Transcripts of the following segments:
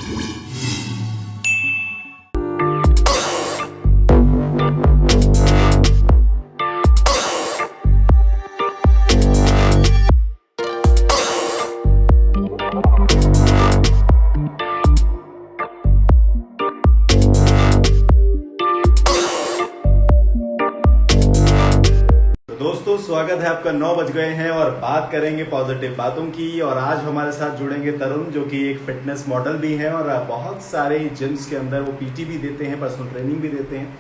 दोस्तों स्वागत है आपका। 9 बज गए हैं और बात करेंगे पॉजिटिव बातों की। और आज हमारे साथ जुड़ेंगे तरुण, जो कि एक फिटनेस मॉडल भी हैं और बहुत सारे जिम्स के अंदर वो पीटी भी देते हैं, पर्सनल ट्रेनिंग भी देते हैं।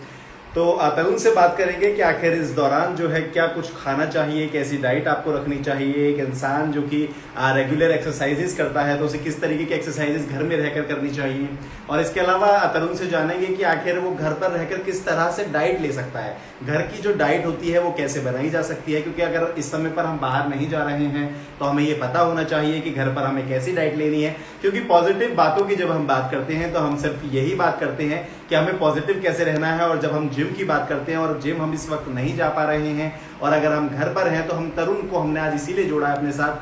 तो तरुण से बात करेंगे कि आखिर इस दौरान जो है क्या कुछ खाना चाहिए, कैसी डाइट आपको रखनी चाहिए। एक इंसान जो कि रेगुलर एक्सरसाइजेस करता है तो उसे किस तरीके की एक्सरसाइजेस घर में रहकर करनी चाहिए। और इसके अलावा तरुण से जानेंगे कि आखिर वो घर पर रहकर किस तरह से डाइट ले सकता है, घर की जो डाइट होती है वो कैसे बनाई जा सकती है। क्योंकि अगर इस समय पर हम बाहर नहीं जा रहे हैं तो हमें ये पता होना चाहिए कि घर पर हमें कैसी डाइट लेनी है। क्योंकि पॉजिटिव बातों की जब हम बात करते हैं तो हम सिर्फ यही बात करते हैं कि हमें पॉजिटिव कैसे रहना है। और जब हम जिम की बात करते हैं और जिम हम इस वक्त नहीं जा पा रहे हैं और अगर हम घर पर हैं तो हम तरुण को हमने आज इसीलिए जोड़ा है अपने साथ।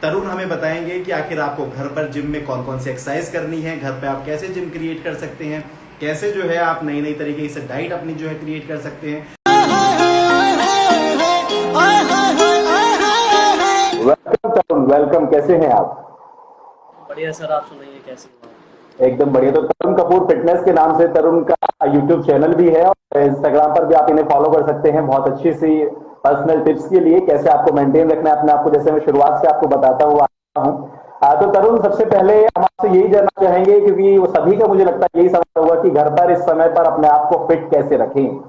तरुण हमें बताएंगे कि आखिर आपको घर पर जिम में कौन कौन सी एक्सरसाइज करनी है, घर पे आप कैसे जिम क्रिएट कर सकते हैं, कैसे जो है आप नई नई तरीके से डाइट अपनी जो है क्रिएट कर सकते हैं। वेलकम तरुण, वेलकम। कैसे हैं आप? बढ़िया सर, आप सुनाइए कैसे हो? एकदम बढ़िया। तो तरुण कपूर फिटनेस के नाम से तरुण का यूट्यूब चैनल भी है और इंस्टाग्राम पर भी आप इन्हें फॉलो कर सकते हैं बहुत अच्छी सी पर्सनल टिप्स के लिए, कैसे आपको मेंटेन रखना है अपने आप को, जैसे मैं शुरुआत से आपको बताता हुआ आता हूँ। तो तरुण, सबसे पहले हम आपसे यही जानना चाहेंगे, क्योंकि वो सभी का मुझे लगता है यही सवाल होगा कि घर पर इस समय पर अपने आप को फिट कैसे रखें।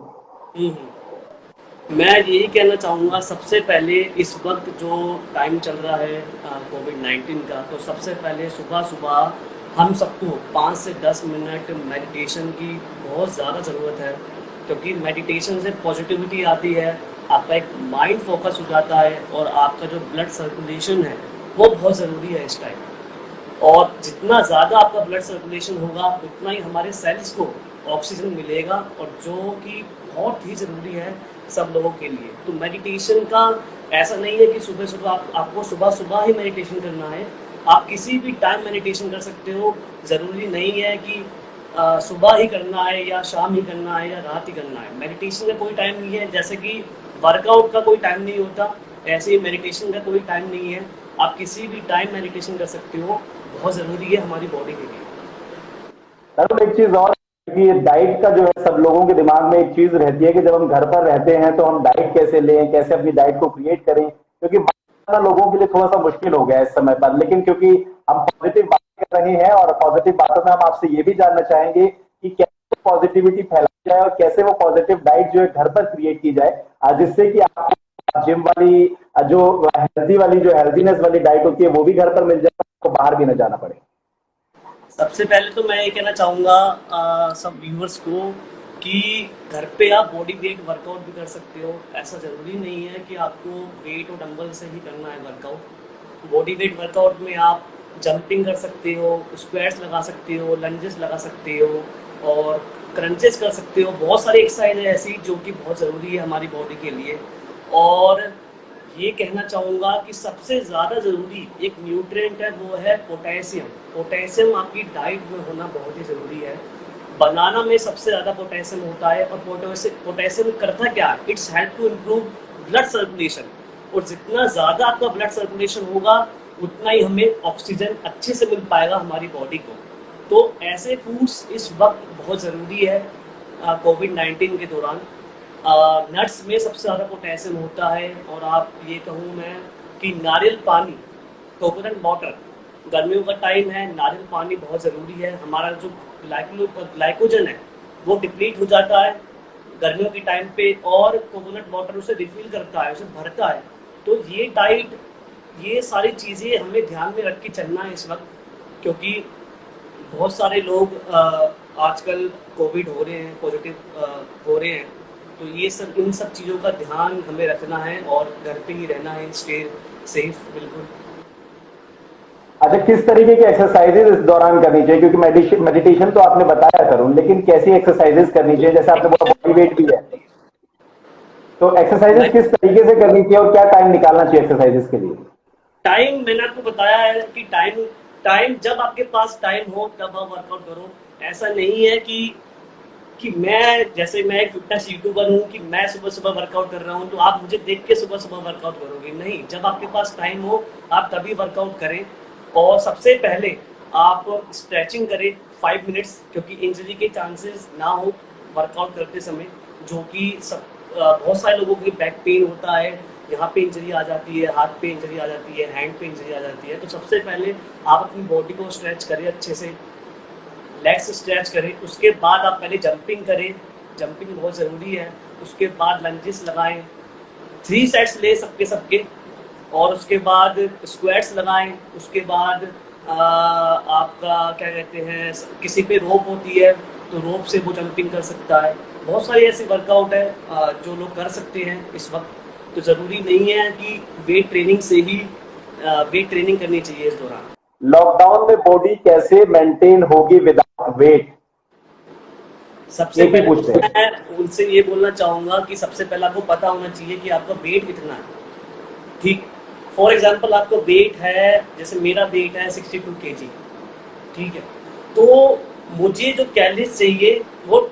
मैं यही कहना चाहूँगा, सबसे पहले इस वक्त जो टाइम चल रहा है कोविड-19 का, तो सबसे पहले सुबह सुबह हम सबको 5 से 10 मिनट मेडिटेशन की बहुत ज़्यादा ज़रूरत है। क्योंकि मेडिटेशन से पॉजिटिविटी आती है, आपका एक माइंड फोकस हो जाता है और आपका जो ब्लड सर्कुलेशन है वो बहुत ज़रूरी है इस टाइम। और जितना ज़्यादा आपका ब्लड सर्कुलेशन होगा उतना ही हमारे सेल्स को ऑक्सीजन मिलेगा, और जो कि बहुत ही ज़रूरी है सब लोगों के लिए। तो मेडिटेशन का ऐसा नहीं है कि सुबह सुबह आपको सुबह सुबह ही मेडिटेशन करना है, आप किसी भी टाइम मेडिटेशन कर सकते हो। ज़रूरी नहीं है कि सुबह ही करना है या शाम ही करना है या रात ही करना है। मेडिटेशन का कोई टाइम नहीं है, जैसे कि वर्कआउट का कोई टाइम नहीं होता, ऐसे ही मेडिटेशन का कोई टाइम नहीं है। आप किसी भी टाइम मेडिटेशन कर सकते हो, बहुत ज़रूरी है हमारी बॉडी के लिए। एक चीज और कि डाइट का जो है सब लोगों के दिमाग में एक चीज रहती है कि जब हम घर पर रहते हैं तो हम डाइट कैसे लें, कैसे अपनी डाइट को क्रिएट करें, क्योंकि लोगों के लिए थोड़ा सा मुश्किल हो गया है इस समय पर। लेकिन क्योंकि हम पॉजिटिव बातें कर रहे हैं और पॉजिटिव बातों में हम आपसे ये भी जानना चाहेंगे कि कैसे पॉजिटिविटी फैलाई जाए और कैसे वो पॉजिटिव डाइट जो है घर पर क्रिएट की जाए, जिससे कि आपको जिम वाली जो हेल्थीनेस वाली डाइट होती है वो भी घर पर मिल जाए, आपको बाहर भी न जाना पड़े। सबसे पहले तो मैं ये कहना चाहूँगा सब व्यूअर्स को कि घर पे आप बॉडी वेट वर्कआउट भी कर सकते हो। ऐसा ज़रूरी नहीं है कि आपको वेट और डंबल से ही करना है वर्कआउट। बॉडी वेट वर्कआउट में आप जंपिंग कर सकते हो, स्क्वाट्स लगा सकते हो, लंजेस लगा सकते हो और क्रंचेस कर सकते हो। बहुत सारी एक्सरसाइज है ऐसी जो कि बहुत ज़रूरी है हमारी बॉडी के लिए। और ये कहना चाहूँगा कि सबसे ज़्यादा ज़रूरी एक न्यूट्रिएंट है, वो है पोटेशियम। पोटेशियम आपकी डाइट में होना बहुत ही ज़रूरी है। बनाना में सबसे ज़्यादा पोटेशियम होता है, और पोटेशियम करता क्या है, it's help to improve blood circulation. और जितना ज़्यादा आपका ब्लड सर्कुलेशन होगा उतना ही हमें ऑक्सीजन अच्छे से मिल पाएगा हमारी बॉडी को। तो ऐसे फूड्स इस वक्त बहुत ज़रूरी है कोविड-19 के दौरान। नट्स में सबसे ज़्यादा पोटेशियम होता है, और आप ये कहूँ मैं कि नारियल पानी, कोकोनट वाटर, गर्मियों का टाइम है, नारियल पानी बहुत ज़रूरी है। हमारा जो ग्लाइकोजन है वो डिप्लीट हो जाता है गर्मियों के टाइम पे, और कोकोनट वाटर उसे रिफिल करता है, उसे भरता है। तो ये डाइट, ये सारी चीज़ें हमें ध्यान में रख के चलना है इस वक्त, क्योंकि बहुत सारे लोग आजकल कोविड हो रहे हैं, पॉजिटिव हो रहे हैं। तो ये सब, इन सब चीज़ों का ध्यान हमें रखना है और घर पे ही रहना है, स्टे सेफ बिल्कुल। अच्छा, किस तरीके की एक्सरसाइजेज इस दौरान करनी चाहिए? क्योंकि मेडिटेशन तो आपने बताया करूँ, लेकिन कैसी एक्सरसाइजेज करनी चाहिए? जैसे आपने बोला बॉडी वेट भी है, तो एक्सरसाइजेज किस तरीके से करनी चाहिए और क्या टाइम निकालना चाहिए एक्सरसाइजेज के लिए? टाइम मैंने आपको बताया है कि टाइम टाइम, जब आपके पास टाइम हो तब आप वर्कआउट करो। ऐसा नहीं है कि मैं एक फिटनेस यूट्यूबर हूँ कि मैं सुबह सुबह वर्कआउट कर रहा हूँ तो आप मुझे देख के सुबह सुबह वर्कआउट करोगे। नहीं, जब आपके पास टाइम हो आप तभी वर्कआउट करें। और सबसे पहले आप स्ट्रेचिंग करें 5 मिनट्स, क्योंकि इंजरी के चांसेस ना हो वर्कआउट करते समय, जो कि बहुत सारे लोगों को बैक पेन होता है, यहाँ पे इंजरी आ जाती है, हाथ पे इंजरी आ जाती है, हैंड पे इंजरी आ जाती है। तो सबसे पहले आप अपनी बॉडी को स्ट्रेच करें अच्छे से, लेग्स स्ट्रेच करें। उसके बाद आप पहले जंपिंग करें, जंपिंग बहुत ज़रूरी है। उसके बाद लंजेस लगाएं, 3 सेट्स ले सबके सबके। और उसके बाद स्क्वाट्स लगाएं। उसके बाद आपका क्या कहते हैं, किसी पे रोप होती है तो रोप से वो जंपिंग कर सकता है। बहुत सारे ऐसे वर्कआउट है जो लोग कर सकते हैं इस वक्त। तो ज़रूरी नहीं है कि वेट ट्रेनिंग से ही वेट ट्रेनिंग करनी चाहिए इस दौरान। लॉकडाउन में बॉडी कैसे मेंटेन होगी विदाउट वेट, सबसे ये भी पहले पूछते तो हैं। मैं उनसे ये बोलना चाहूँगा कि सबसे पहले आपको पता होना चाहिए कि आपका वेट कितना है। ठीक, फॉर एग्जांपल आपका वेट है, जैसे मेरा वेट है 62 kg, ठीक है। तो मुझे जो कैलोरीज चाहिए वो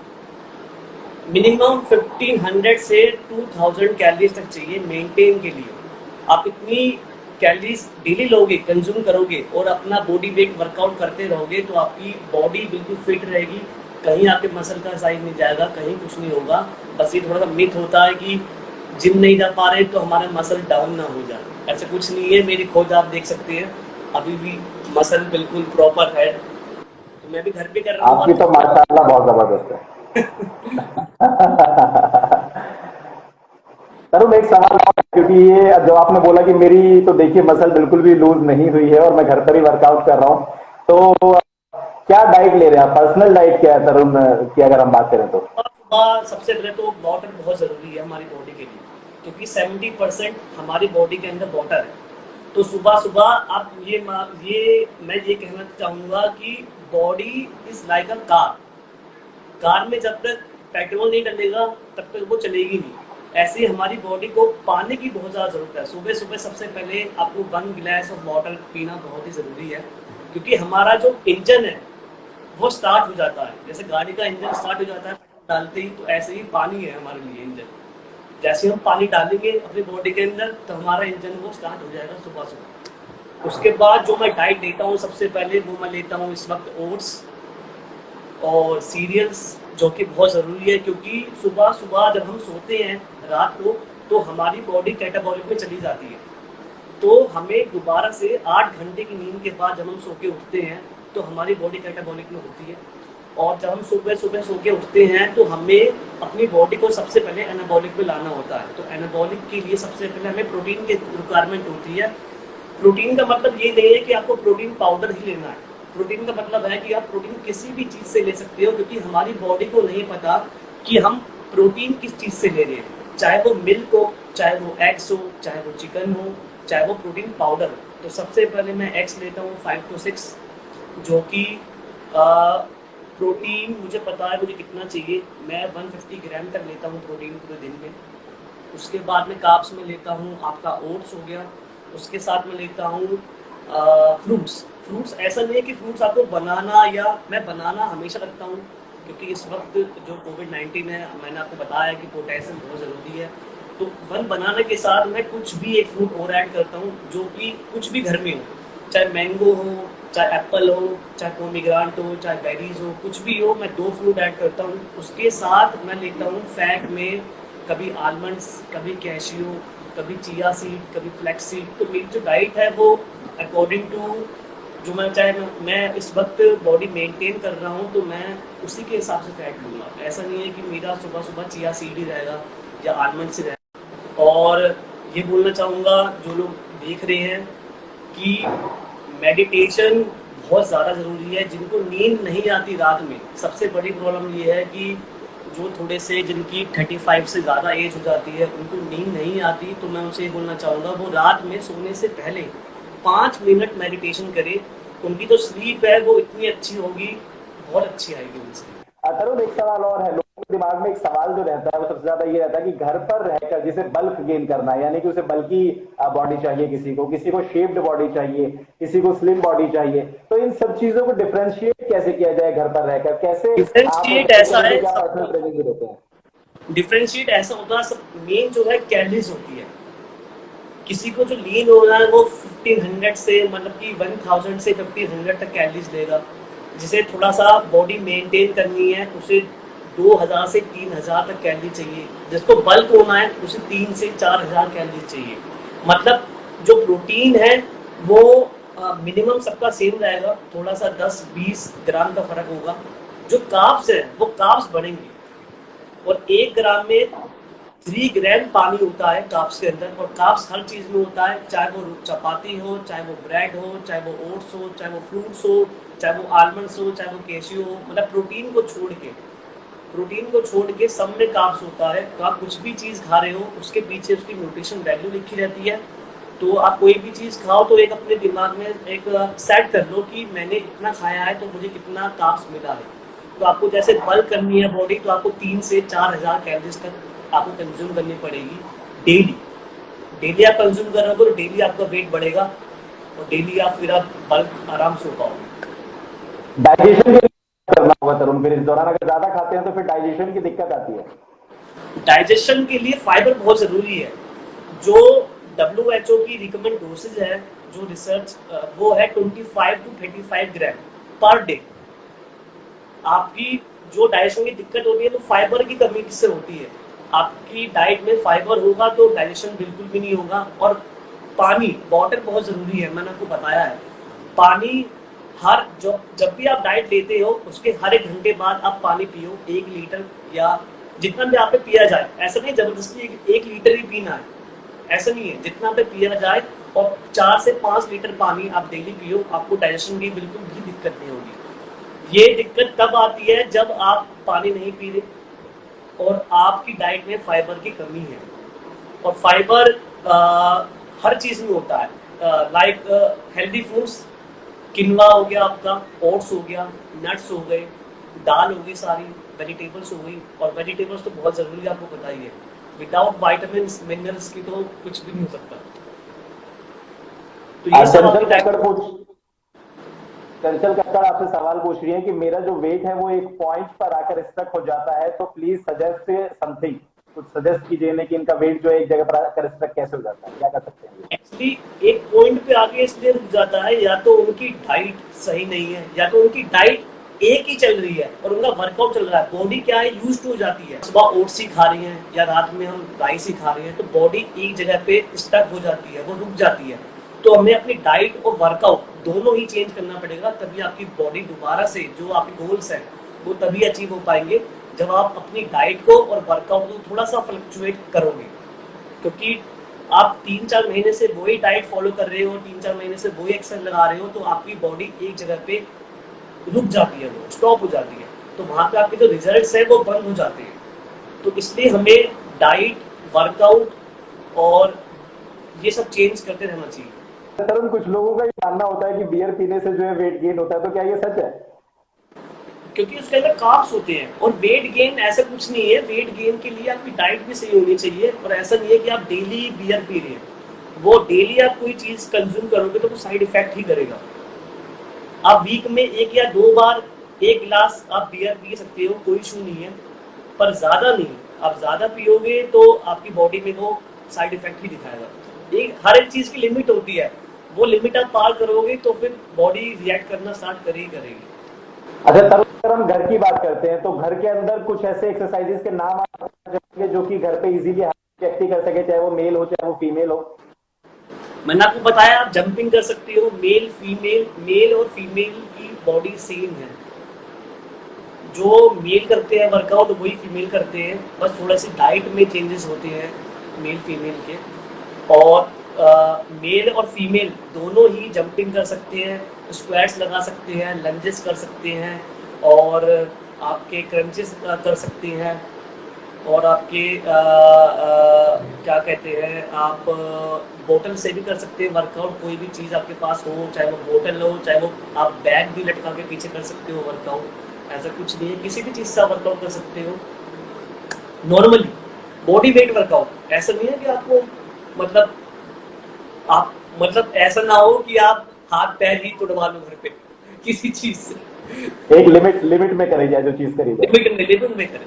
मिनिमम 1500 से 2000 कैलोरीज तक चाहिए मेंटेन के लिए। आप इतनी कैलोरीज डेली लोगे, कंज्यूम करोगे और अपना बॉडी वेट वर्कआउट करते रहोगे तो आपकी बॉडी बिल्कुल फिट रहेगी। कहीं आपके मसल का साइज नहीं जाएगा, कहीं कुछ नहीं होगा। बस ये थोड़ा सा मिथ होता है कि जिम नहीं जा पा रहे तो हमारा मसल डाउन ना हो जाए, ऐसा कुछ नहीं है। मेरी खोज आप देख सकते हैं, अभी भी मसल बिल्कुल प्रॉपर है। तो मैं भी घर पे कर रहा हूँ। आपकी तो माशाल्लाह बहुत जबरदस्त है। तरुण, एक सवाल और है, क्योंकि ये जो आपने बोला कि मेरी तो देखिए मसल बिल्कुल भी लूज नहीं हुई है और मैं घर पर ही वर्कआउट कर रहा हूँ, तो क्या डाइट ले रहे हैं आप? पर्सनल डाइट क्या है तरुण की अगर हम बात करें तो? सुबह सबसे पहले तो वाटर बहुत ज़रूरी है हमारी बॉडी के लिए, क्योंकि 70% हमारी बॉडी के अंदर वाटर है। तो सुबह सुबह आप मैं ये कहना चाहूँगा कि body is like a car. Car में जब तक पेट्रोल नहीं डलेगा तब तक वो चलेगी नहीं। ऐसे ही हमारी बॉडी को पानी की बहुत ज़्यादा ज़रूरत है। सुबह सुबह सबसे पहले आपको 1 गिलास ऑफ वाटर पीना बहुत ही ज़रूरी है, क्योंकि हमारा जो इंजन है वो स्टार्ट हो जाता है। जैसे गाड़ी का इंजन स्टार्ट हो जाता है पेट्रोल डालते ही, तो ऐसे ही पानी है हमारे लिए इंजन। जैसे हम पानी डालेंगे अपनी बॉडी के अंदर तो हमारा इंजन वो स्टार्ट हो जाएगा सुबह सुबह। उसके बाद जो मैं डाइट लेता हूँ सबसे पहले वो मैं लेता हूँ इस वक्त ओट्स और सीरियल्स, जो कि बहुत ज़रूरी है, क्योंकि सुबह सुबह जब हम सोते हैं रात को तो हमारी बॉडी कैटाबॉलिक में चली जाती है। तो हमें दोबारा से 8 घंटे की नींद के बाद जब हम सो के उठते हैं तो हमारी बॉडी कैटाबॉलिक में होती है। और जब हम सुबह सुबह सो के उठते हैं तो हमें अपनी बॉडी को सबसे पहले एनाबॉलिक में लाना होता है। तो एनाबॉलिक के लिए सबसे पहले हमें प्रोटीन की रिक्वायरमेंट होती है। प्रोटीन का मतलब ये नहीं है कि आपको प्रोटीन पाउडर ही लेना है। प्रोटीन का मतलब है कि आप प्रोटीन किसी भी चीज़ से ले सकते हो, क्योंकि हमारी बॉडी को नहीं पता कि हम प्रोटीन किस चीज़ से ले रहे हैं। चाहे वो मिल्क हो, चाहे वो एग्स हो, चाहे वो चिकन हो, चाहे वो प्रोटीन पाउडर हो। तो सबसे पहले मैं एग्स लेता हूँ 5 to 6, जो कि प्रोटीन मुझे पता है मुझे कितना चाहिए। मैं 150 ग्राम तक लेता हूँ प्रोटीन पूरे दिन में। उसके बाद में कार्ब्स में लेता हूँ आपका ओट्स हो गया। उसके साथ में लेता हूँ फ्रूट्स। ऐसा नहीं है कि फ्रूट्स आपको बनाना, या मैं बनाना हमेशा रखता हूँ, क्योंकि इस वक्त जो कोविड-19 है, मैंने आपको बताया कि पोटेशियम बहुत ज़रूरी है। तो वन बनाने के साथ मैं कुछ भी एक फ्रूट और ऐड करता हूँ, जो कि कुछ भी घर में हो, चाहे मैंगो हो, चाहे एप्पल हो, चाहे पोमीग्रानेट हो, चाहे बेरीज हो, कुछ भी हो, मैं 2 फ्रूट ऐड करता हूँ। उसके साथ मैं लेता हूँ फैट में कभी आलमंड्स, कभी कैशियो, कभी चिया सीड, कभी फ्लैक्स सीड। तो मेरी जो डाइट है वो अकॉर्डिंग टू जो मैं इस वक्त बॉडी मेंटेन कर रहा हूँ तो मैं उसी के हिसाब से फैट लूँगा। ऐसा नहीं है कि मेरा सुबह सुबह चिया सीड ही रहेगा या आलमंड से रहेगा। और ये बोलना चाहूँगा जो लोग देख रहे हैं कि मेडिटेशन बहुत ज़्यादा ज़रूरी है। जिनको नींद नहीं आती रात में, सबसे बड़ी प्रॉब्लम ये है कि जो थोड़े से जिनकी 35 से ज़्यादा एज हो जाती है उनको नींद नहीं आती, तो मैं उनसे ये बोलना चाहूँगा वो रात में सोने से पहले 5 मिनट मेडिटेशन करें। उनकी जो स्लीप है वो इतनी अच्छी होगी, बहुत अच्छी आएगी उनसे। तरुण, एक सवाल और है। लोगों दिमाग में एक सवाल जो रहता है वो सबसे ज्यादा ये रहता है कि घर पर रहकर जिसे बल्क गेन करना है, यानी कि उसे बल्की बॉडी चाहिए, किसी को शेप्ड बॉडी चाहिए, किसी को स्लिम बॉडी चाहिए, तो इन सब चीजों को डिफरेंशिएट कैसे किया जाए घर पर रहकर, कैसे आप डिफरेंशिएट बच्चों ऐसा को है, क्या पर्सनल ट्रेनिंग भी देते हैं? डिफरेंशिएट ऐसा होता है, सब मेन जो है कैलोरीज होती है। किसी को जो लीन होना है वो 1500 से मतलब कि 1000 से 1500 तक कैलोरीज देगा। जिसे थोड़ा सा बॉडी मेंटेन करनी है उसे 2000 से 3000 तक कैलोरी चाहिए। जिसको बल्क होना है उसे 3 से 4000 कैलोरी चाहिए। मतलब जो प्रोटीन है वो मिनिमम सबका सेम रहेगा, थोड़ा सा 10-20 ग्राम का फर्क होगा। जो कार्ब्स है वो कार्ब्स बढ़ेंगे, और 1 ग्राम में 3 ग्राम पानी होता है कार्ब्स के अंदर। और कार्ब्स हर चीज में होता है, चाहे वो चपाती हो, चाहे वो ब्रेड हो, चाहे वो ओट्स हो, चाहे वो फ्रूट्स हो, चाहे वो आलमंड्स हो, चाहे वो कैशियो हो। मतलब प्रोटीन को छोड़ के सब में कार्ब्स होता है। तो आप कुछ भी चीज खा रहे हो उसके पीछे उसकी न्यूट्रिशन वैल्यू लिखी रहती है। तो आप कोई भी चीज खाओ तो एक अपने दिमाग में एक सेट कर लो कि मैंने इतना खाया है तो मुझे कितना कार्ब्स मिला है। तो आपको जैसे बल्क करनी है बॉडी, तो आपको 3 से 4000 कैलोरीज तक आपको कंज्यूम करनी पड़ेगी डेली आप कंज्यूम कर रहे हो तो डेली आपका वेट बढ़ेगा, और डेली आप फिर आप बल्क आराम से हो पाओगे। डाइजेशन के लिए करना होगा तरुण, फिर इस दौरान अगर ज्यादा खाते हैं तो फिर डाइजेशन की दिक्कत आती है। डाइजेशन के लिए फाइबर बहुत जरूरी है। जो WHO की रिकमेंड डोसेज है, जो रिसर्च वो है 25 to 35 ग्राम पर डे। आपकी जो डाइजेशन की दिक्कत होती है तो फाइबर की कमी किससे होती है? आपकी डाइट में फाइबर होगा तो डाइजेशन बिल्कुल भी नहीं होगा। और पानी, वाटर बहुत जरूरी है, मैंने आपको बताया है। पानी हर जब भी आप डाइट लेते हो उसके हर 1 घंटे बाद आप पानी पियो, 1 लीटर या जितना भी आप पे पिया जाए। ऐसा नहीं जबरदस्ती 1 लीटर ही पीना है, ऐसा नहीं है, जितना पे पिया जाए। और 4 से 5 लीटर पानी आप डेली पियो, आपको डाइजेशन की बिल्कुल भी दिक्कत नहीं होगी। ये दिक्कत तब आती है जब आप पानी नहीं पी रहे और आपकी डाइट में फाइबर की कमी है। और फाइबर हर चीज में होता है, लाइक हेल्दी फूड्स, किनवा हो गया आपका, ओट्स हो गया, नट्स हो गए, दाल हो गई, सारी वेजिटेबल्स हो गई। और वेजिटेबल्स तो बहुत जरूरी है, आपको पता ही है। विदाउट वाइटामिन्स मिनरल्स की तो कुछ भी नहीं हो सकता। तो ये सब आपकी डाइट। चंचल कक्कड़ आपसे सवाल पूछ रही है कि मेरा जो वेट है वो एक पॉइंट पर आकर स्टक हो जाता है, तो प्लीज सजेस्ट समथिंग, कुछ सजेस्ट कीजिए ना कि इनका वेट जो है एक जगह पर आकर स्टक कैसे हो जाता है, क्या कर सकते हैं? एक्चुअली एक पॉइंट पे आके इसलिए रुक जाता है, या तो उनकी डाइट सही नहीं है, या तो उनकी डाइट एक ही चल रही है और उनका वर्कआउट चल रहा है। बॉडी क्या है, यूज टू हो जाती है। सुबह ओट्स ही खा रही है या रात में हम राइस ही खा रहे हैं, तो बॉडी एक जगह पे स्टक हो जाती है, वो रुक जाती है। तो हमें अपनी डाइट और वर्कआउट दोनों ही चेंज करना पड़ेगा, तभी आपकी बॉडी दोबारा से जो आपके गोल्स हैं वो तभी अचीव हो पाएंगे जब आप अपनी डाइट को और वर्कआउट को थोड़ा सा फ्लक्चुएट करोगे। क्योंकि आप 3-4 महीने से वही डाइट फॉलो कर रहे हो, 3-4 महीने से वही एक्सरसाइज लगा रहे हो, तो आपकी बॉडी एक जगह पे रुक जाती है, वो स्टॉप हो जाती है। तो वहां पे आपके जो रिजल्ट्स है वो बंद हो जाते हैं। तो इसलिए हमें डाइट, वर्कआउट और ये सब चेंज करते रहना चाहिए। तरुण, कुछ लोगों का ये मानना होता है कि बियर पीने से जो है वेट गेन होता है, तो क्या ये सच है? क्योंकि उसके अंदर कार्ब्स होते हैं। और वेट गेन ऐसा कुछ नहीं है, वेट गेन के लिए आपकी डाइट भी सही होनी चाहिए। और ऐसा नहीं है कि आप डेली बियर पी रहे हैं, वो डेली आप कोई चीज कंज्यूम करोगे तो वो साइड इफेक्ट ही करेगा। आप वीक में 1 या 2 बार 1 गिलास आप बियर पी सकते हो, कोई इशू नहीं है, पर ज्यादा नहीं। आप ज्यादा पियोगे तो आपकी बॉडी में वो साइड इफेक्ट ही दिखाएगा। हर एक चीज की लिमिट होती है, वो लिमिट आप पार करोगे तो फिर बॉडी रिएक्ट करना स्टार्ट करेगी। अच्छा तरुण, अगर हम घर की बात करते हैं तो घर के अंदर कुछ ऐसे एक्सरसाइजेस के नाम आप बता सकते हैं जो कि घर पे इजीली व्यक्ति कर सके, चाहे वो मेल हो चाहे वो फीमेल हो? मैंने आपको बताया, आप जंपिंग कर सकते हो। मेल और फीमेल की बॉडी सेम है। जो मेल करते हैं वर्कआउट वही फीमेल करते हैं, बस थोड़ा सी डाइट में चेंजेस होते हैं मेल फीमेल के। और मेल और फीमेल दोनों ही जंपिंग कर सकते हैं, स्क्वाट्स लगा सकते हैं, लंजेस कर सकते हैं, और आपके क्रंचेस कर सकते हैं, और आपके क्या कहते हैं, आप बोतल से भी कर सकते हैं वर्कआउट। कोई भी चीज़ आपके पास हो, चाहे वो बोतल हो, चाहे वो आप बैग भी लटका के पीछे कर सकते हो वर्कआउट। ऐसा कुछ नहीं है, किसी भी चीज़ से आप वर्कआउट कर सकते हो नॉर्मली। बॉडी वेट वर्कआउट, ऐसा नहीं है कि आपको मतलब आप मतलब ऐसा ना हो कि आप हाथ पैर ही तुड़वा लो घर पे किसी चीज़ से। एक लिमिट में करी जाए जो चीज करी जाए। लिमिट में करें।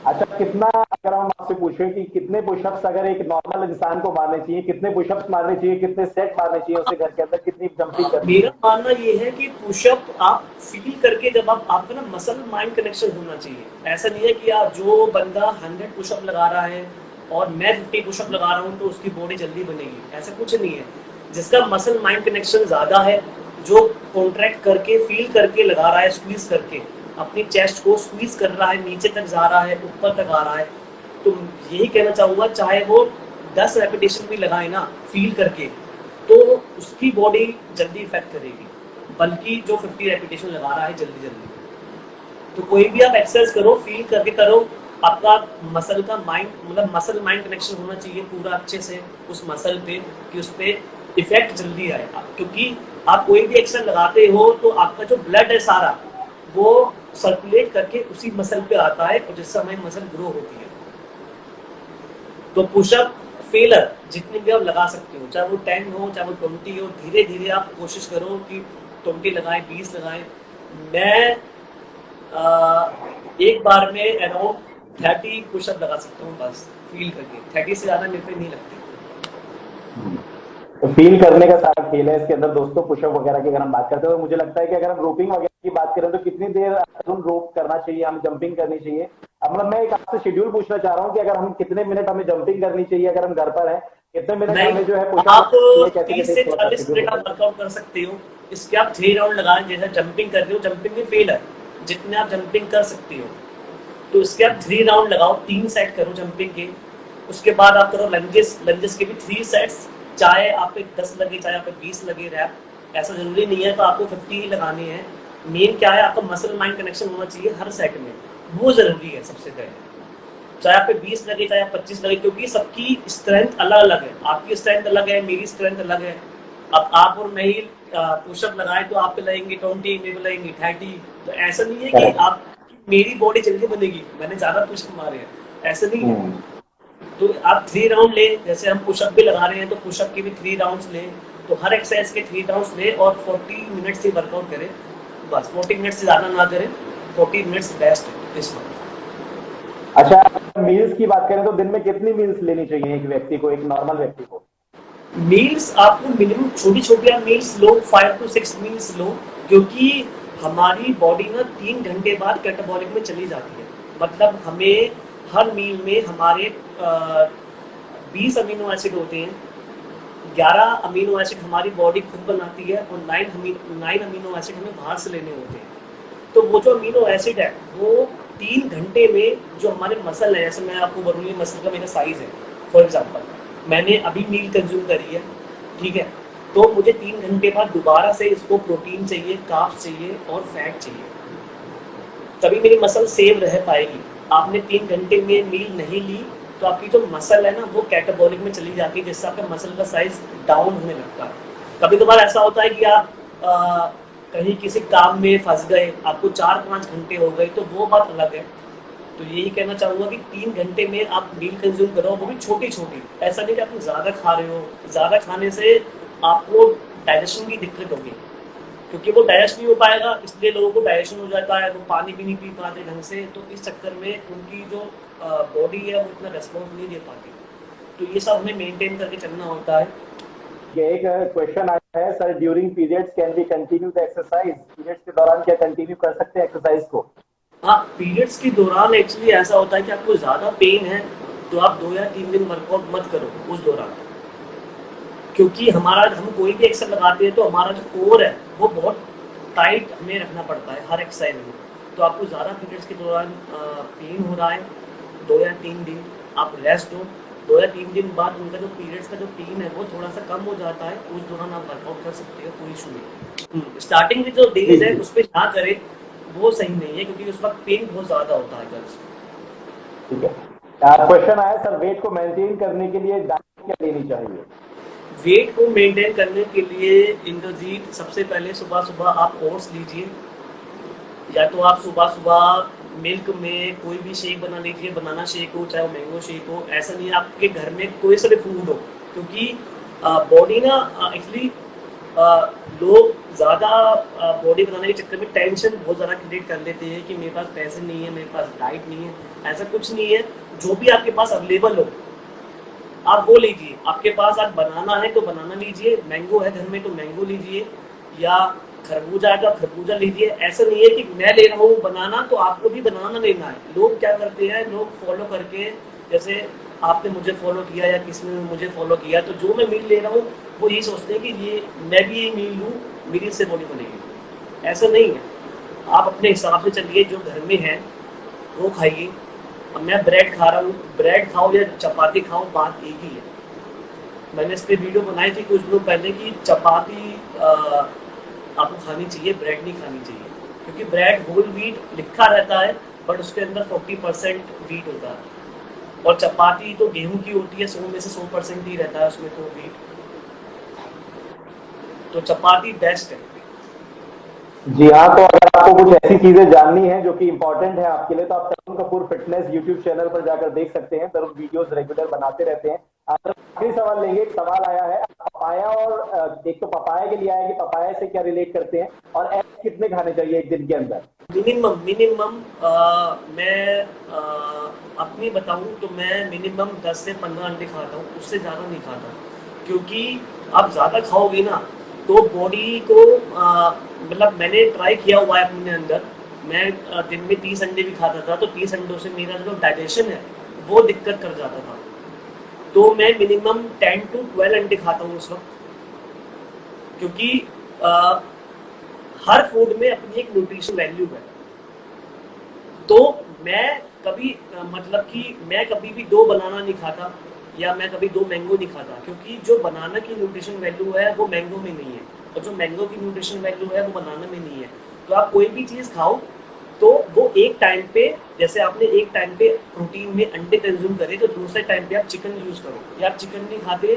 अच्छा, कितना, अगर हम आपसे पूछें कि कितने पुशअप्स अगर एक नॉर्मल इंसान को मारने चाहिए, कितने पुशअप्स मारने चाहिए, कितने सेट मारने चाहिए उसे घर के अंदर, कितनी जंपिंग करनी मेरा चाहिए? मानना ये है कि पुशअप आप फील करके, जब आप आपका ना मसल माइंड कनेक्शन होना चाहिए। ऐसा नहीं है कि आप जो बंदा 100 पुशअप लगा रहा है और मैं 50 पुशअप लगा रहा हूँ तो उसकी बॉडी जल्दी बनेगी, ऐसा कुछ नहीं है। जिसका मसल माइंड कनेक्शन ज़्यादा है, जो कॉन्ट्रैक्ट करके फील करके लगा रहा है, स्क्वीज करके अपनी चेस्ट को स्क्वीज कर रहा है, नीचे तक जा रहा है, ऊपर तक आ रहा है, तो यही कहना चाहूँगा, चाहे वो 10 रेपिटेशन भी लगाए ना फील करके, तो उसकी बॉडी जल्दी इफेक्ट करेगी, बल्कि जो 50 रेपिटेशन लगा रहा है जल्दी जल्दी। तो कोई भी आप एक्सरसाइज करो, फील करके करो। आपका मसल का माइंड मतलब मसल माइंड कनेक्शन होना चाहिए पूरा अच्छे से उस मसल पे, कि उस पर इफेक्ट जल्दी आए। क्योंकि आप कोई भी एक्सरसाइज लगाते हो तो आपका जो ब्लड है सारा वो सर्कुलेट करके उसी मसल पे आता है, और जिससे हमारी मसल ग्रो होती है। तो पुशअप फेलर जितने भी आप लगा सकते हो, चाहे वो 10 हो चाहे वो 20 हो, धीरे धीरे आप कोशिश करो कि 20 लगाएं, 20 लगाएं। मैं एक बार में अराउंड 30 पुशअप लगा सकता हूँ बस, फील करके। 30 से ज़्यादा मेरे पे नहीं लगती। तो फील करने का सारा खेल है इसके अंदर दोस्तों। पुशअप वगैरह की अगर हम बात करते हैं तो मुझे लगता है कि अगर हम रोपिंग वगैरह की बात करें तो कितनी देर हम रोप करना चाहिए, हम जंपिंग करनी चाहिए? अब मतलब मैं एक आपसे शेड्यूल पूछना चाह रहा हूँ कि अगर हम कितने मिनट हमें जंपिंग करनी चाहिए अगर हम घर पर हैं, कितने मिनट नहीं, हमें जो है पुशअप आप चाहिए, कैसे 30 कैसे से थोड़ा सा 40 शेड्यूल मिनट आप बताइए। वर्कआउट कर सकते हो। इसके आप 3 राउंड लगाएं, जैसे जंपिंग कर रहे हो, जंपिंग में फेल है, जितने आप जंपिंग कर सकते हो तो इसके आप 3 राउंड लगाओ, 3 सेट करो जंपिंग के। उसके बाद आप करो लंजेस, लंजेस के भी 3 सेट्स, चाहे आप पे 10 लगे चाहे आप पे 20 लगे रैप, ऐसा जरूरी नहीं है तो आपको 50 ही लगाने हैं। मेन क्या है, आपका मसल माइंड कनेक्शन होना चाहिए हर सेट में, वो जरूरी है सबसे पहले। चाहे आप पे 20 लगे चाहे आप 25 लगे, क्योंकि सबकी स्ट्रेंथ अलग अलग है। आपकी स्ट्रेंथ अलग है, मेरी स्ट्रेंथ अलग है। अब आप और मैं ही पुशअप लगाए तो आप पे लगेंगे 20, मेरे पे लगेंगे 30। तो ऐसा नहीं है कि करेक्ट। आप मेरी बॉडी जल्दी बनेगी, मैंने ज़्यादा पुशअप मारे हैं, ऐसा नहीं है। हम्म। तो आप 3 राउंड ले, जैसे हम पुशअप भी लगा रहे हैं तो पुशअप के भी 3 राउंड्स लें, तो हर एक्सरसाइज के 3 राउंड्स लें और 40 मिनट से वर्कआउट करें बस। 40 मिनट से ज़्यादा ना करें, 40 मिनट्स बेस्ट है इस वक्त। अच्छा, मील्स की बात करें तो दिन में कितनी मील्स लेनी चाहिए एक व्यक्ति को, एक नॉर्मल व्यक्ति को? मील्स आपको मिनिमम छोटी छोटी आप मील्स लो, 5 to 6 मील्स लो, क्योंकि हमारी बॉडी ना 3 घंटे बाद कैटाबॉलिक में चली जाती है। मतलब हमें हर मील में हमारे 20 अमीनो एसिड होते हैं, 11 अमीनो एसिड हमारी बॉडी खुद बनाती है और 9 अमीनो एसिड हमें बाहर से लेने होते हैं। तो वो जो अमीनो एसिड है वो 3 घंटे में जो हमारे मसल है, जैसे मैं आपको बोलूँ ये मसल का मेरा साइज है, फॉर एग्जांपल मैंने अभी मील कंज्यूम करी है, ठीक है, तो मुझे 3 घंटे बाद दोबारा से इसको प्रोटीन चाहिए, कार्ब्स चाहिए और फैट चाहिए, तभी मेरी मसल सेव रह पाएगी। आपने 3 घंटे में मील नहीं ली तो आपकी जो मसल है ना वो कैटाबॉलिक में चली जाती है, जिससे आपका मसल का साइज डाउन होने लगता है। कभी कभार ऐसा होता है कि आप कहीं किसी काम में फंस गए, आपको 4-5 घंटे हो गए, तो वो बात अलग है। तो यही कहना चाहूँगा कि 3 घंटे में आप मील कंज्यूम करो, वो भी छोटी छोटी। ऐसा नहीं कि आप ज़्यादा खा रहे हो, ज़्यादा खाने से आपको डाइजेशन की दिक्कत होगी, क्योंकि वो डाइजेस्ट नहीं हो पाएगा, इसलिए लोगों को डाइजेशन हो जाता है, वो पानी भी नहीं पी पाते ढंग से, तो इस चक्कर में उनकी जो बॉडी है वो इतना रेस्पॉन्स नहीं दे पाती। तो ये सब हमें मेंटेन करके चलना होता है। ये एक क्वेश्चन आया है sir, during periods can we continue the exercise? Periods के दौरान क्या कंटिन्यू कर सकते हैं एक्सरसाइज को? हाँ, पीरियड्स के दौरान एक्चुअली ऐसा होता है कि आपको ज़्यादा पेन है तो आप 2 या 3 दिन वर्कआउट मत करो उस दौरान, क्योंकि हम कोई भी एक्सरसाइज लगाते हैं तो हमारा जो कोर है वो बहुत टाइट हमें रखना पड़ता है हर एक्सरसाइज में। तो आपको ज़्यादा पीरियड्स के दौरान पेन हो रहा है, 2 या 3 दिन आप रेस्ट हो, 2 या 3 दिन बाद उनका जो पीरियड्स का जो पेन है वो थोड़ा सा कम हो जाता है, उस दौरान आप वर्कआउट कर सकते हो, कोई इशू नहीं। स्टार्टिंग में जो डेज है उस पर ना करें, वो सही नहीं है, क्योंकि उस वक्त पेन बहुत ज़्यादा होता है गर्ल्स को। ठीक है। क्वेश्चन आया सर, वेट को मेंटेन करने के लिए डाइट क्या लेनी चाहिए? वेट को मेंटेन करने के लिए इंद्रजीत, सबसे पहले सुबह सुबह आप ओट्स लीजिए, या तो आप सुबह सुबह मिल्क में कोई भी शेक बना लीजिए, बनाना शेक हो चाहे वो मैंगो शेक हो। ऐसा नहीं है आपके घर में कोई सा भी फूड हो, क्योंकि बॉडी ना एक्चुअली लोग ज़्यादा बॉडी बनाने के चक्कर में टेंशन बहुत ज़्यादा क्रिएट कर लेते हैं कि मेरे पास पैसे नहीं है, मेरे पास डाइट नहीं है। ऐसा कुछ नहीं है, जो भी आपके पास अवेलेबल हो आप वो लीजिए। आपके पास आज बनाना है तो बनाना लीजिए, मैंगो है घर में तो मैंगो लीजिए, या खरबूजा है तो आप खरबूजा लीजिए। ऐसा नहीं है कि मैं ले रहा हूँ बनाना तो आपको भी बनाना लेना है। लोग क्या करते हैं, लोग फॉलो करके, जैसे आपने मुझे फॉलो किया या किसी ने मुझे फॉलो किया, तो जो मैं मील ले रहा हूँ वो यही सोचते हैं कि ये मैं भी ये मील लूँ, मेरी इससे बॉडी बनेगी। ऐसा नहीं है, आप अपने हिसाब से चलिए, जो घर में है वो खाइए। अब मैं ब्रेड खा रहा हूँ, ब्रेड खाओ या चपाती खाओ, बात एक ही है। मैंने इस पर वीडियो बनाई थी कुछ दिनों पहले कि चपाती आपको खानी चाहिए, ब्रेड नहीं खानी चाहिए, क्योंकि ब्रेड होल व्हीट लिखा रहता है बट उसके अंदर 40% व्हीट होता है, और चपाती तो गेहूं की होती है, 100 में से 100% ही रहता है उसमें तो व्हीट। तो चपाती बेस्ट है। जी हाँ, तो अगर आपको कुछ ऐसी चीजें जाननी है जो कि इम्पोर्टेंट है आपके लिए, तो आप Tarun Kapoor fitness YouTube channel पर जाकर देख सकते हैं। तरुण वीडियोस रेगुलर बनाते रहते हैं। अगर आखिरी सवाल लेंगे, एक सवाल आया है पपाया, और एक तो पपाया के लिए आया कि पपाया से क्या रिलेट करते हैं, और एग कितने खाने चाहिए एक दिन के अंदर? मिनिमम मिनिमम मैं अपनी बताऊं तो मैं मिनिमम 10 से 15 अंडे खाता हूँ, उससे ज़्यादा नहीं खाता। क्योंकि आप ज़्यादा खाओगे ना तो बॉडी को मतलब मैंने ट्राई किया हुआ है अपने अंदर। मैं दिन में 30 अंडे भी खाता था, तो 30 अंडों से मेरा जो डाइजेशन है वो दिक्कत कर जाता था। तो मैं मिनिमम 10 to 12 अंडे खाता हूँ उस वक्त, क्योंकि हर फूड में अपनी एक न्यूट्रिशन वैल्यू है। तो मैं कभी मतलब कि मैं कभी भी 2 बनाना नहीं खाता, या मैं कभी 2 मैंगो नहीं खाता, क्योंकि जो बनाना की न्यूट्रिशन वैल्यू है वो मैंगो में नहीं है, और जो मैंगो की न्यूट्रिशन वैल्यू है वो बनाना में नहीं है। तो आप कोई भी चीज़ खाओ तो वो एक टाइम पे, जैसे आपने एक टाइम पे प्रोटीन में अंडे कंज्यूम करे, तो दूसरे टाइम पे आप चिकन यूज़ करो, या आप चिकन नहीं खाते,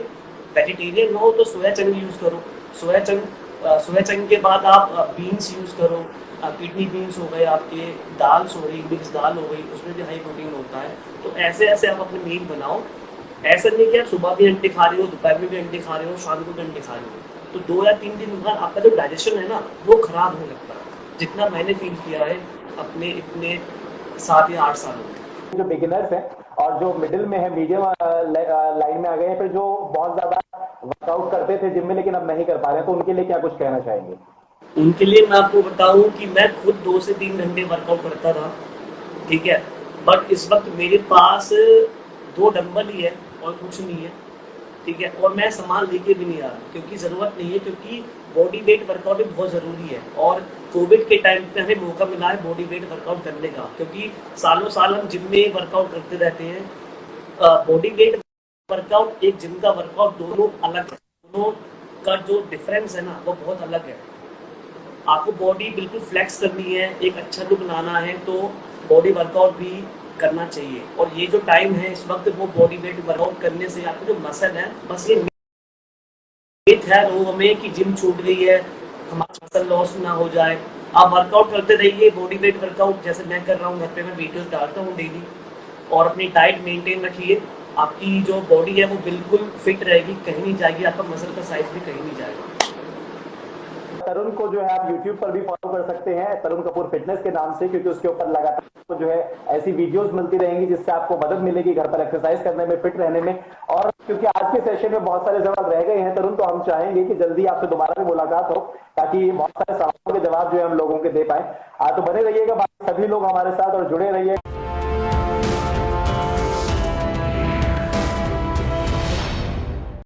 वेजिटेरियन हो तो सोया चंक यूज़ करो। सोया चंक के बाद आप बीन्स यूज़ करो, किडनी बीन्स हो गए आपके, दाल्स हो गई, मिक्स दाल हो गई, उसमें भी हाई प्रोटीन होता है। तो ऐसे ऐसे आप अपने मील बनाओ। ऐसा नहीं कि आप सुबह भी अंडे खा रहे हो, दोपहर में भी अंडे खा रहे हो, शाम को भी अंडे खा रहे हो, तो 2 या 3 दिन बाद आपका जो डाइजेशन है ना वो खराब होने लगता है, जितना मैंने फील किया है अपने इतने 7 या 8 सालों में। जो बिगिनर्स हैं और जो मिडिल में है, मीडियम लाइन में आ गए हैं, फिर जो बहुत ज्यादा वर्कआउट करते थे जिम में लेकिन अब नहीं कर पा रहे हैं, तो उनके लिए क्या कुछ कहना चाहेंगे? उनके लिए मैं आपको बताऊं कि मैं खुद 2 से 3 घंटे वर्कआउट करता था, ठीक है, बट इस वक्त मेरे पास 2 डंबल ही है और कुछ नहीं है, ठीक है, और मैं सामान लेके भी नहीं आ रहा क्योंकि ज़रूरत नहीं है, क्योंकि बॉडी वेट वर्कआउट भी बहुत ज़रूरी है। और कोविड के टाइम पे हमें मौका मिला है बॉडी वेट वर्कआउट करने का, क्योंकि सालों साल हम जिम में वर्कआउट करते रहते हैं। बॉडी वेट वर्कआउट एक जिम का वर्कआउट दोनों अलग है, दोनों का जो डिफरेंस है ना वो बहुत अलग है। आपको बॉडी बिल्कुल फ्लेक्स करनी है, एक अच्छा लुक लाना है, तो बॉडी वर्कआउट भी करना चाहिए। और ये जो टाइम है इस वक्त, वो बॉडी वेट वर्कआउट करने से आपको जो मसल है, बस ये मिथ है लोगों में कि जिम छूट गई है, हमारा मसल लॉस ना हो जाए। आप वर्कआउट करते रहिए, बॉडी वेट वर्कआउट जैसे मैं कर रहा हूँ, घर पे मैं वीडियोस डालता हूँ डेली, और अपनी डाइट मेंटेन रखिए। आपकी जो बॉडी है वो बिल्कुल फिट रहेगी, कहीं नहीं जाएगी, आपका मसल का साइज भी कहीं नहीं जाएगा। तरुण को जो है आप YouTube पर भी फॉलो कर सकते हैं, तरुण कपूर फिटनेस के नाम से, क्योंकि उसके ऊपर लगातार आपको जो है ऐसी वीडियोस मिलती रहेंगी जिससे आपको मदद मिलेगी घर पर एक्सरसाइज करने में, फिट रहने में। और क्योंकि आज के सेशन में बहुत सारे सवाल रह गए हैं तरुण, तो हम चाहेंगे कि जल्दी आपसे दोबारा भी मुलाकात हो, ताकि बहुत सारे सवालों के जवाब जो है हम लोगों के दे पाए। तो बने रहिएगा, बाकी सभी लोग हमारे साथ और जुड़े रहिए।